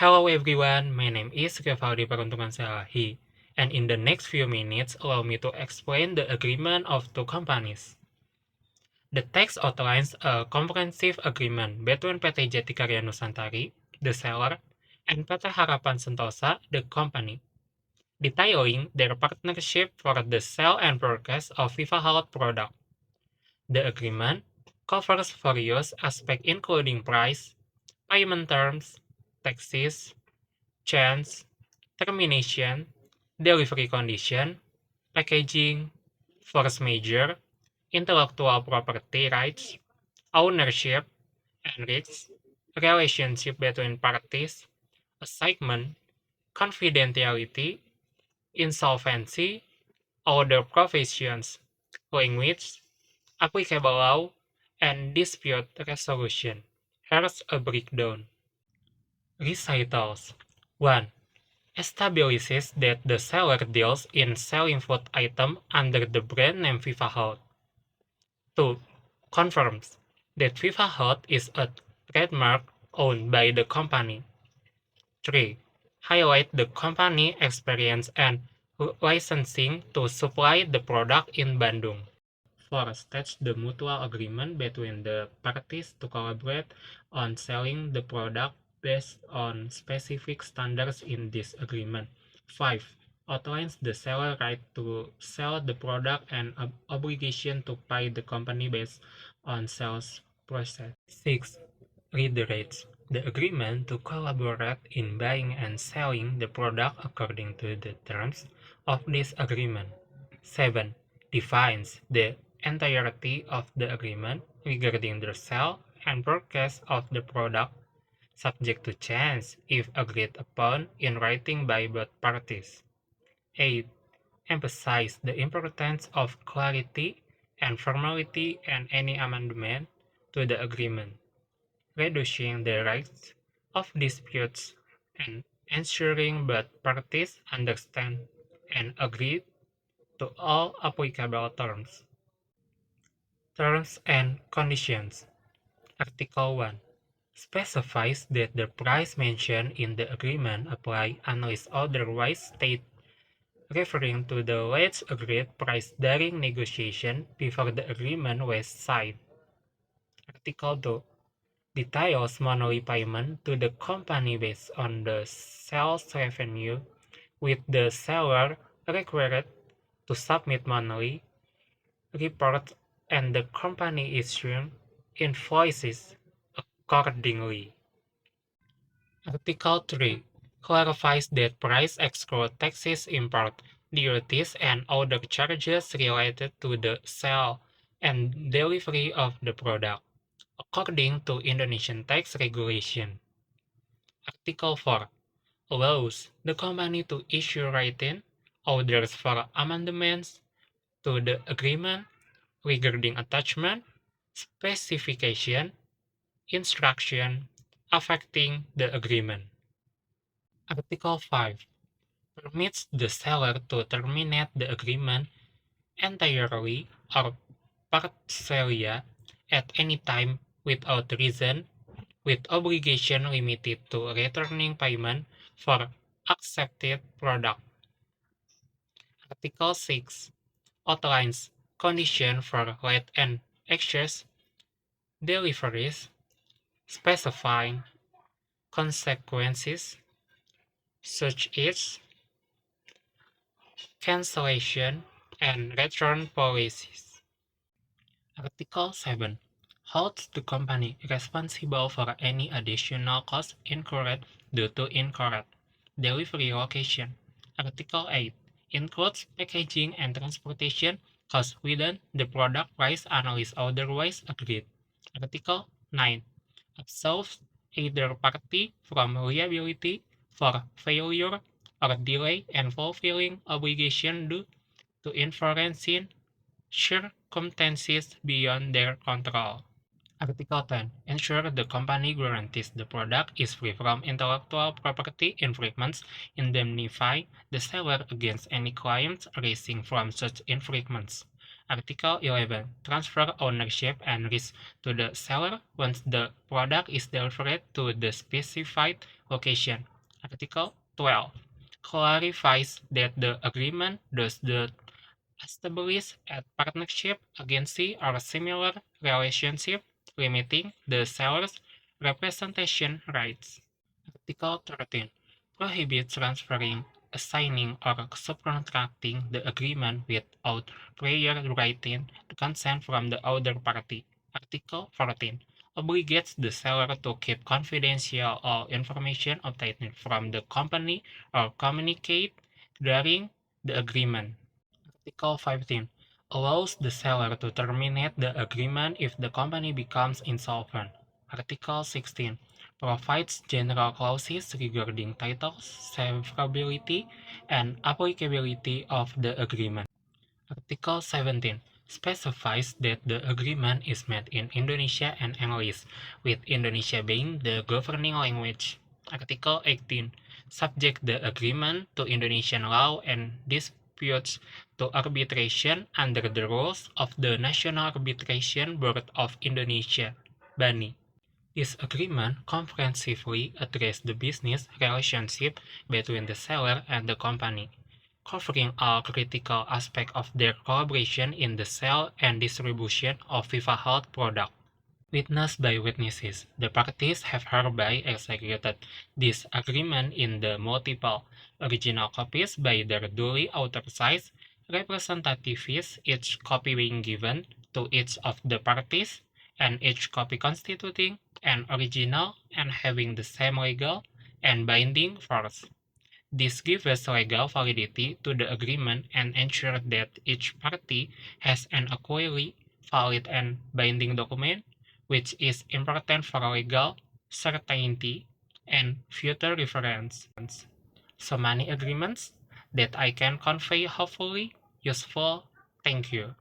Hello everyone, my name is Rivaldi Peruntungan Salahi, and in the next few minutes, allow me to explain the agreement of two companies. The text outlines a comprehensive agreement between PT Jati Karya Nusantari, the seller, and PT Harapan Sentosa, the company, detailing their partnership for the sale and purchase of Viva Health product. The agreement covers various aspects including price, payment terms, taxes, chance, termination, delivery condition, packaging, force majeure, intellectual property rights, ownership and risks, relationship between parties, assignment, confidentiality, insolvency, other provisions, language, applicable law, and dispute resolution. Here's a breakdown. Recitals 1. Establishes that the seller deals in selling food items under the brand name Viva Health. 2. Confirms that Viva Health is a trademark owned by the company. 3. Highlight the company experience and licensing to supply the product in Bandung. 4. States the mutual agreement between the parties to collaborate on selling the product based on specific standards in this agreement. 5. Outlines the seller right to sell the product and obligation to pay the company based on sales process. 6. Reiterates the agreement to collaborate in buying and selling the product according to the terms of this agreement. 7. Defines the entirety of the agreement regarding the sale and purchase of the product, subject to change if agreed upon in writing by both parties. 8. Emphasize the importance of clarity and formality and any amendment to the agreement, reducing the rights of disputes and ensuring both parties understand and agree to all applicable terms. Terms and conditions. Article 1 specifies that the price mentioned in the agreement apply unless otherwise stated, referring to the last agreed price during negotiation before the agreement was signed. Article 2 details monthly payment to the company based on the sales revenue, with the seller required to submit monthly report and the company issuing invoices accordingly. Article 3 clarifies that price excludes taxes, import duties, and other charges related to the sale and delivery of the product, according to Indonesian tax regulation. Article 4 allows the company to issue written orders for amendments to the agreement regarding attachment, specification, instruction affecting the agreement. Article 5 permits the seller to terminate the agreement entirely or partially at any time without reason, with obligation limited to returning payment for accepted product. Article 6 outlines conditions for late and excess deliveries, specifying consequences such as cancellation and return policies. Article 7 holds the company responsible for any additional costs incurred due to incorrect delivery location. Article 8 includes packaging and transportation costs within the product price unless otherwise agreed. Article 9 absolves either party from liability for failure or delay in fulfilling obligation due to unforeseen circumstances beyond their control. Article 10. Ensure the company guarantees the product is free from intellectual property infringements. Indemnify the seller against any claims arising from such infringements. Article 11. Transfer ownership and risk to the seller once the product is delivered to the specified location. Article 12. Clarifies that the agreement does not establish a partnership, agency, or similar relationship limiting the seller's representation rights. Article 13 prohibits transferring, assigning, or subcontracting the agreement without prior written consent from the other party. Article 14 obligates the seller to keep confidential all information obtained from the company or communicate during the agreement. Article 15 allows the seller to terminate the agreement if the company becomes insolvent. Article 16 provides general clauses regarding titles, severability, and applicability of the agreement. Article 17 specifies that the agreement is made in Indonesia and English, with Indonesia being the governing language. Article 18 subject the agreement to Indonesian law and disputes to arbitration under the rules of the National Arbitration Board of Indonesia, BANI. This agreement comprehensively addresses the business relationship between the seller and the company, covering all critical aspects of their collaboration in the sale and distribution of Viva Health products. Witnessed by witnesses, the parties have hereby executed this agreement in the multiple original copies by their duly authorized representatives, each copy being given to each of the parties, and each copy constituting an original and having the same legal and binding force. This gives legal validity to the agreement and ensures that each party has an equally valid and binding document, which is important for legal certainty and future reference. So many agreements that I can convey hopefully useful. Thank you.